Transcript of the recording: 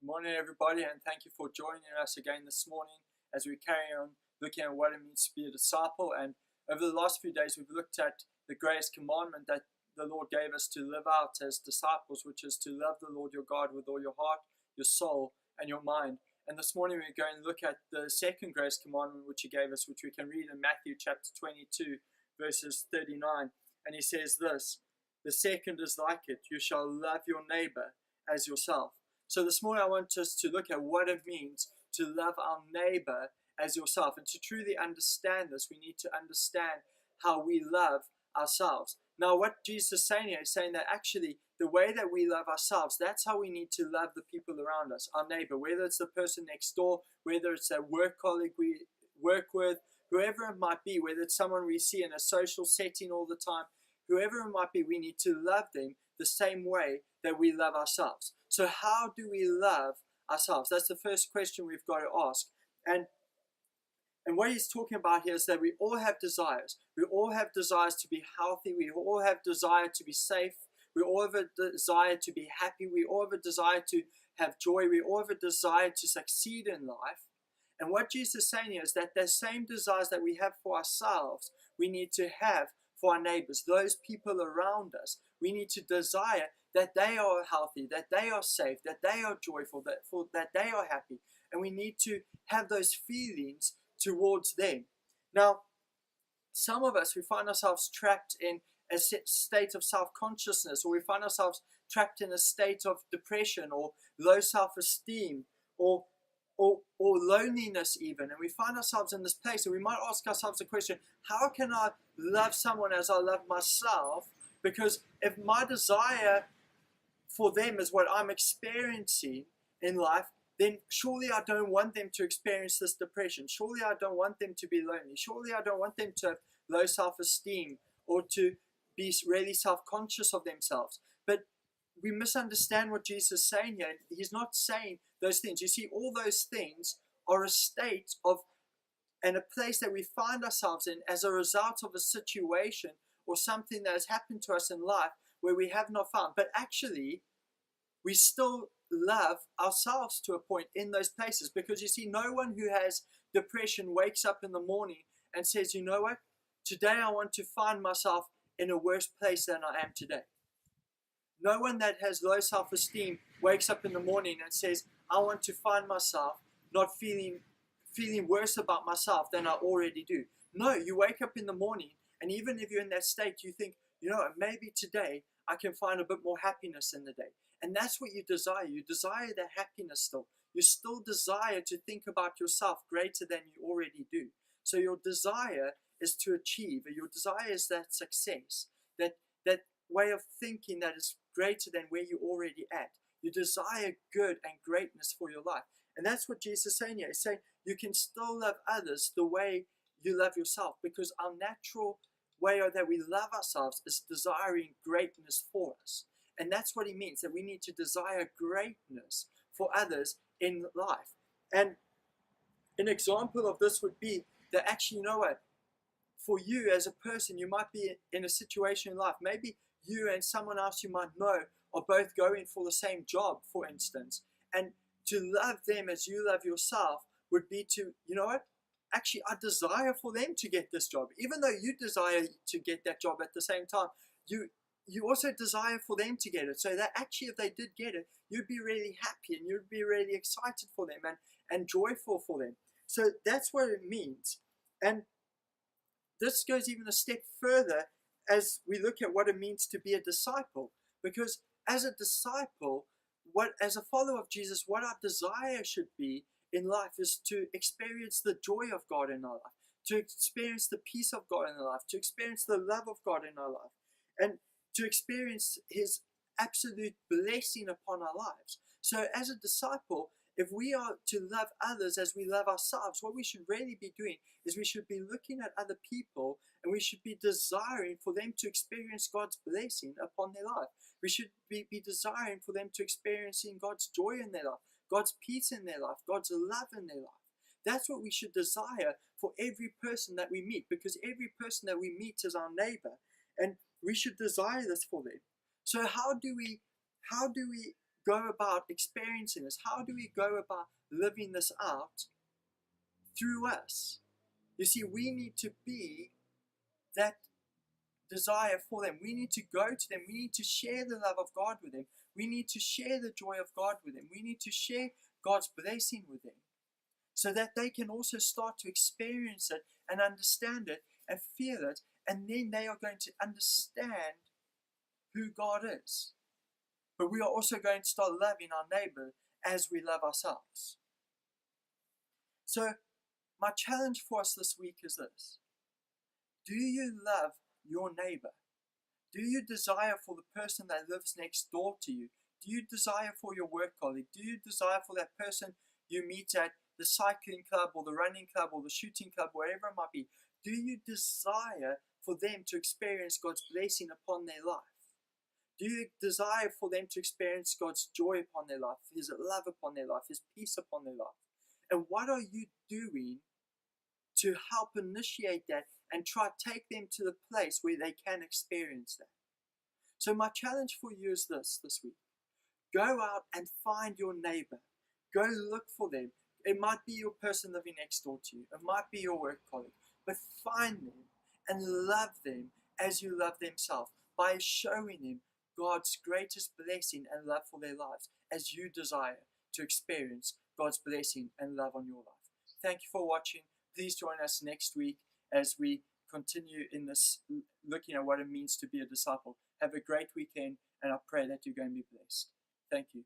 Good morning, everybody, and thank you for joining us again this morning as we carry on looking at what it means to be a disciple. And over the last few days, we've looked at the greatest commandment that the Lord gave us to live out as disciples, which is to love the Lord your God with all your heart, your soul, and your mind. And this morning, we're going to look at the second greatest commandment which He gave us, which we can read in Matthew chapter 22, verses 39. And He says this: "The second is like it, you shall love your neighbor as yourself." So this morning I want us to look at what it means to love our neighbor as yourself. And to truly understand this, we need to understand how we love ourselves. Now what Jesus is saying here is saying that actually the way that we love ourselves, that's how we need to love the people around us, our neighbor, whether it's the person next door, whether it's a work colleague we work with, whoever it might be, whether it's someone we see in a social setting all the time, whoever it might be, we need to love them the same way that we love ourselves. So how do we love ourselves? That's the first question we've got to ask. And what he's talking about here is that we all have desires. We all have desires to be healthy. We all have desire to be safe. We all have a desire to be happy. We all have a desire to have joy. We all have a desire to succeed in life. And what Jesus is saying here is that the same desires that we have for ourselves, we need to have for our neighbors, those people around us. We need to desire that they are healthy, that they are safe, that they are joyful, that they are happy. And we need to have those feelings towards them. Now, some of us, we find ourselves trapped in a state of self-consciousness, or we find ourselves trapped in a state of depression or low self-esteem or loneliness even. And we find ourselves in this place, and we might ask ourselves the question, how can I love someone as I love myself? Because if my desire for them is what I'm experiencing in life, then surely I don't want them to experience this depression. Surely I don't want them to be lonely. Surely I don't want them to have low self-esteem or to be really self-conscious of themselves. But we misunderstand what Jesus is saying here. He's not saying those things. You see, all those things are a state of and a place that we find ourselves in as a result of a situation or something that has happened to us in life where we have not found. But actually, we still love ourselves to a point in those places, because you see, no one who has depression wakes up in the morning and says, you know what, today I want to find myself in a worse place than I am today. No one that has low self-esteem wakes up in the morning and says, I want to find myself not feeling worse about myself than I already do. No, you wake up in the morning, and even if you're in that state, you think, you know, maybe today I can find a bit more happiness in the day. And that's what you desire. You desire that happiness still. You still desire to think about yourself greater than you already do. So your desire is to achieve, or your desire is that success, that way of thinking that is greater than where you're already at. You desire good and greatness for your life. And that's what Jesus is saying here. He's saying you can still love others the way you love yourself, because our natural way that we love ourselves is desiring greatness for us. And that's what he means, that we need to desire greatness for others in life. And an example of this would be that actually, you know what, for you as a person, you might be in a situation in life, maybe you and someone else you might know are both going for the same job, for instance, and to love them as you love yourself would be to, you know what, actually I desire for them to get this job. Even though you desire to get that job at the same time, you also desire for them to get it, so that actually if they did get it, you'd be really happy and you'd be really excited for them and joyful for them. So that's what it means. And this goes even a step further as we look at what it means to be a disciple. Because as a disciple, as a follower of Jesus, what our desire should be in life is to experience the joy of God in our life, to experience the peace of God in our life, to experience the love of God in our life, and to experience His absolute blessing upon our lives. So as a disciple, if we are to love others as we love ourselves, what we should really be doing is we should be looking at other people and we should be desiring for them to experience God's blessing upon their life. We should be desiring for them to experience God's joy in their life, God's peace in their life, God's love in their life. That's what we should desire for every person that we meet, because every person that we meet is our neighbor, and we should desire this for them. So how do we go about experiencing this? How do we go about living this out through us? You see, we need to be that desire for them. We need to go to them. We need to share the love of God with them. We need to share the joy of God with them. We need to share God's blessing with them so that they can also start to experience it and understand it and feel it. And then they are going to understand who God is. But we are also going to start loving our neighbor as we love ourselves. So my challenge for us this week is this. Do you love your neighbor? Do you desire for the person that lives next door to you? Do you desire for your work colleague? Do you desire for that person you meet at the cycling club or the running club or the shooting club, wherever it might be? Do you desire for them to experience God's blessing upon their life? Do you desire for them to experience God's joy upon their life, His love upon their life, His peace upon their life? And what are you doing to help initiate that and try to take them to the place where they can experience that? So my challenge for you is this week. Go out and find your neighbor. Go look for them. It might be your person living next door to you. It might be your work colleague. But find them and love them as you love themselves by showing them God's greatest blessing and love for their lives as you desire to experience God's blessing and love on your life. Thank you for watching. Please join us next week as we continue in this looking at what it means to be a disciple. Have a great weekend, and I pray that you're going to be blessed. Thank you.